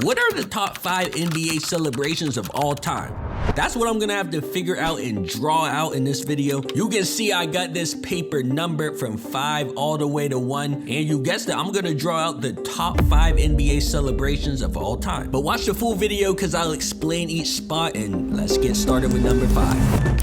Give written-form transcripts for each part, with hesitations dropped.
What are the top 5 NBA celebrations of all time? That's what I'm gonna have to figure out and draw out in this video. You can see I got this paper numbered from 5 all the way to 1. And you guessed it, I'm gonna draw out the top 5 NBA celebrations of all time. But watch the full video because I'll explain each spot, and let's get started with number 5.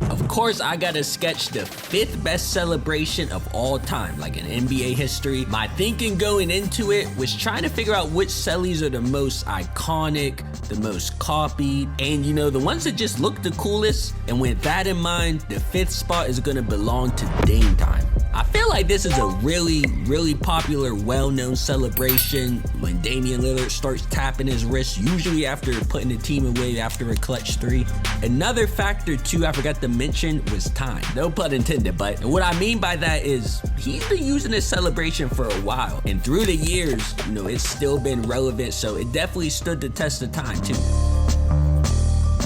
Of course, I gotta sketch the 5th best celebration of all time, like in NBA history. My thinking going into it was trying to figure out which cellies are the most iconic, the most copied, and you know, the ones that just look the coolest. And with that in mind, the 5th spot is gonna belong to Dame Time. I feel like this is a really popular, well-known celebration when Damian Lillard starts tapping his wrist, usually after putting the team away after a clutch 3. Another factor too I forgot to mention was time. No pun intended, but what I mean by that is he's been using this celebration for a while, and through the years, you know, it's still been relevant, so it definitely stood the test of time too.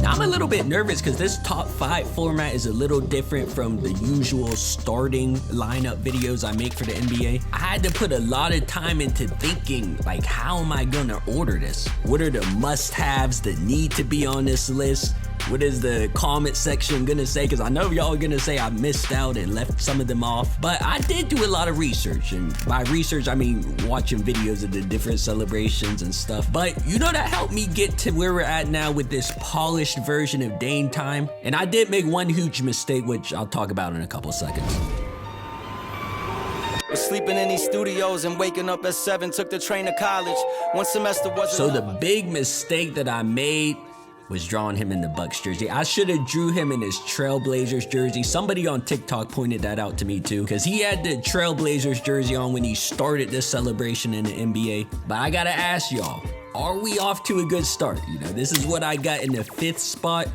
Now, I'm a little bit nervous because this top 5 format is a little different from the usual starting lineup videos I make for the NBA. I had to put a lot of time into thinking, like, how am I gonna order this? What are the must-haves that need to be on this list? What is the comment section gonna say? Because I know y'all are gonna say I missed out and left some of them off. But I did do a lot of research. And by research, I mean watching videos of the different celebrations and stuff. But you know, that helped me get to where we're at now with this polished version of Dame Time. And I did make one huge mistake, which I'll talk about in a couple seconds. Sleeping in these studios and waking up at 7, took the train to college. One semester wasn't. So the big mistake that I made was drawing him in the Bucks jersey. I should have drew him in his Trailblazers jersey. Somebody on TikTok pointed that out to me too, because he had the Trailblazers jersey on when he started this celebration in the NBA. But I gotta ask y'all, are we off to a good start? You know, this is what I got in the 5th spot.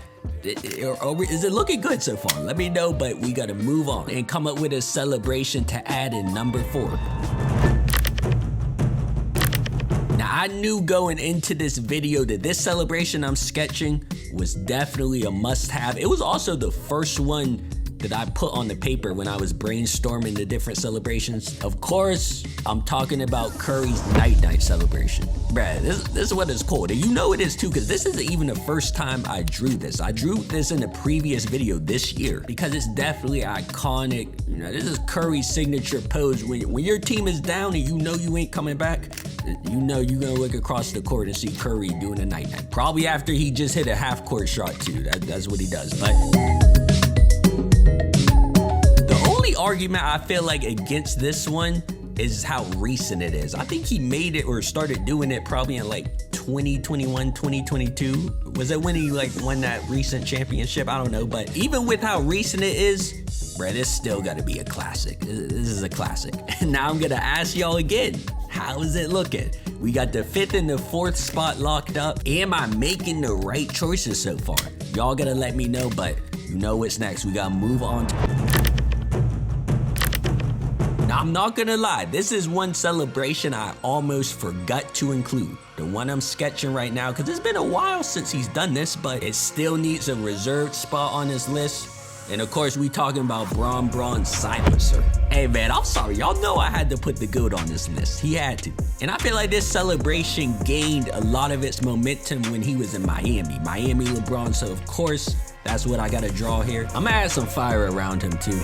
Is it looking good so far? Let me know, but we gotta move on and come up with a celebration to add in number 4. Now, I knew going into this video that this celebration I'm sketching was definitely a must-have. It was also the first one that I put on the paper when I was brainstorming the different celebrations. Of course, I'm talking about Curry's night-night celebration. Bruh, this is what it's called. And you know it is too, because this isn't even the first time I drew this. I drew this in a previous video this year because it's definitely iconic. You know, this is Curry's signature pose. When your team is down and you know you ain't coming back, you know you're gonna look across the court and see Curry doing a night-night. Probably after he just hit a half-court shot too. That's what he does. But the only argument I feel like against this one is how recent it is. I think he made it or started doing it probably in like 2021, 2022. Was it when he like won that recent championship? I don't know. But even with how recent it is, bruh, this still gotta be a classic. This is a classic. And now I'm gonna ask y'all again, how is it looking? We got the 5th and the 4th spot locked up. Am I making the right choices so far? Y'all gotta let me know, but you know what's next. We gotta move on. Now, I'm not gonna lie, this is one celebration I almost forgot to include. The one I'm sketching right now, because it's been a while since he's done this, but it still needs a reserved spot on his list. And of course, we talking about Braun's silencer. Hey man, I'm sorry, y'all know I had to put the GOAT on this list. He had to. And I feel like this celebration gained a lot of its momentum when he was in Miami LeBron, so of course, that's what I gotta draw here. I'm gonna add some fire around him too.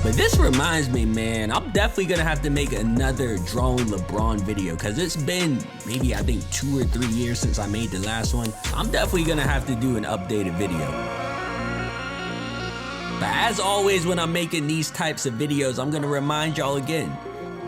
But this reminds me, man, I'm definitely gonna have to make another drawing LeBron video because it's been maybe I think 2 or 3 years since I made the last one. I'm definitely gonna have to do an updated video. But as always, when I'm making these types of videos, I'm gonna remind y'all again,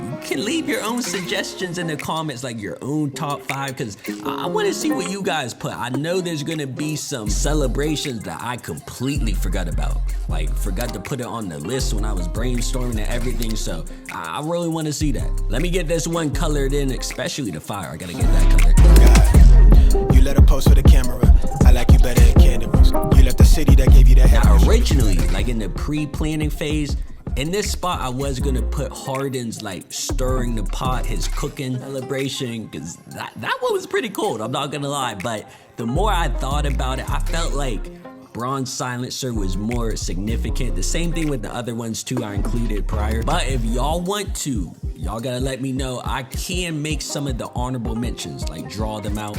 you can leave your own suggestions in the comments, like your own top 5, because I want to see what you guys put. I know there's gonna be some celebrations that I completely forgot about, like forgot to put it on the list when I was brainstorming and everything, so I really want to see that. Let me get this one colored in, especially the fire. I gotta get that colored. God, you let her pose for the camera. I like you better than candles. You left the city that gave you that. Now originally, like in the pre-planning phase, in this spot, I was gonna put Harden's like stirring the pot, his cooking celebration, because that one was pretty cool, I'm not gonna lie. But the more I thought about it, I felt like bronze silencer was more significant. The same thing with the other ones too I included prior. But if y'all want to, y'all gotta let me know. I can make some of the honorable mentions, like draw them out.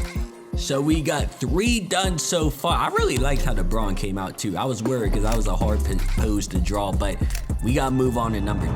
So we got 3 done so far. I really liked how the bronze came out too. I was worried because that was a hard pose to draw, but we gotta move on to number 3.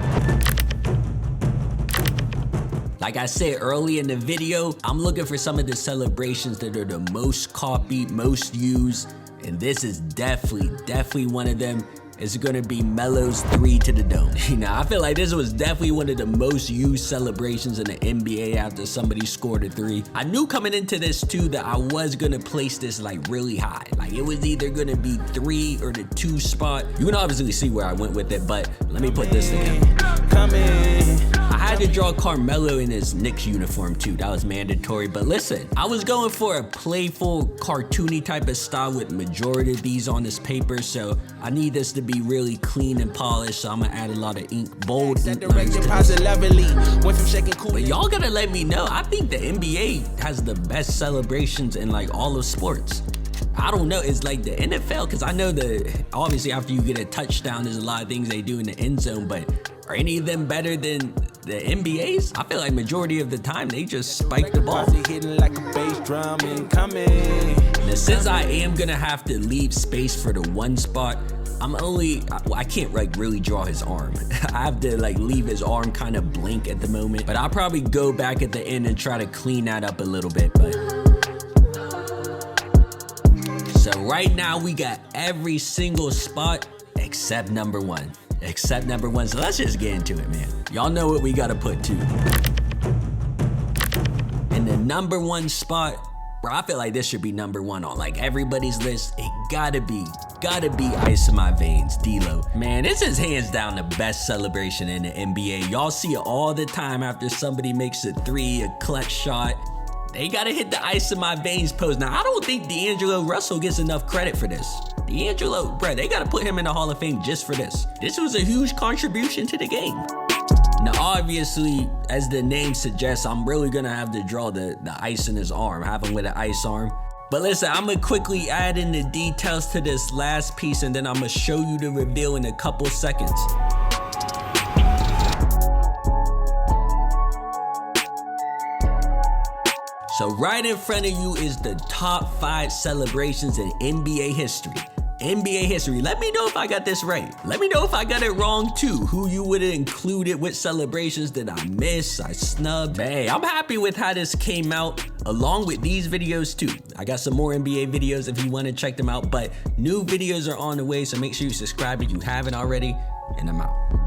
Like I said early in the video, I'm looking for some of the celebrations that are the most copied, most used, and this is definitely one of them. It's gonna be Melo's 3 to the dome. I feel like this was definitely one of the most used celebrations in the NBA after somebody scored a 3. I knew coming into this too that I was gonna place this like really high. Like it was either gonna be 3 or the 2 spot. You can obviously see where I went with it, but let me put this together. I had to draw Carmelo in his Knicks uniform too. That was mandatory. But listen, I was going for a playful, cartoony type of style with majority of these on this paper. So I need this to be really clean and polished. So I'm gonna add a lot of ink, bold ink lines to this. But y'all gotta let me know. I think the NBA has the best celebrations in like all of sports. I don't know, it's like the NFL, because I know obviously after you get a touchdown, there's a lot of things they do in the end zone, but are any of them better than the NBA's? I feel like majority of the time, they just spike the ball. Now, since I am gonna have to leave space for the 1 spot, I can't like really draw his arm. I have to like leave his arm kind of blank at the moment, but I'll probably go back at the end and try to clean that up a little bit, So right now we got every single spot except number 1. So let's just get into it, man. Y'all know what we gotta put too. In the number 1 spot, bro, I feel like this should be number 1 on like everybody's list. It gotta be Ice in My Veins, D-Lo. Man, this is hands down the best celebration in the NBA. Y'all see it all the time after somebody makes a 3, a clutch shot. They gotta hit the Ice in My Veins pose. Now, I don't think D'Angelo Russell gets enough credit for this. D'Angelo, bro, they gotta put him in the Hall of Fame just for this. This was a huge contribution to the game. Now, obviously, as the name suggests, I'm really gonna have to draw the ice in his arm, have him with an ice arm. But listen, I'm gonna quickly add in the details to this last piece, and then I'm gonna show you the reveal in a couple seconds. So right in front of you is the top 5 celebrations in NBA history. Let me know if I got this right. Let me know if I got it wrong too. Who you would have included, which celebrations did I miss, I snubbed. Hey, I'm happy with how this came out, along with these videos too. I got some more NBA videos if you want to check them out, but new videos are on the way, so make sure you subscribe if you haven't already, and I'm out.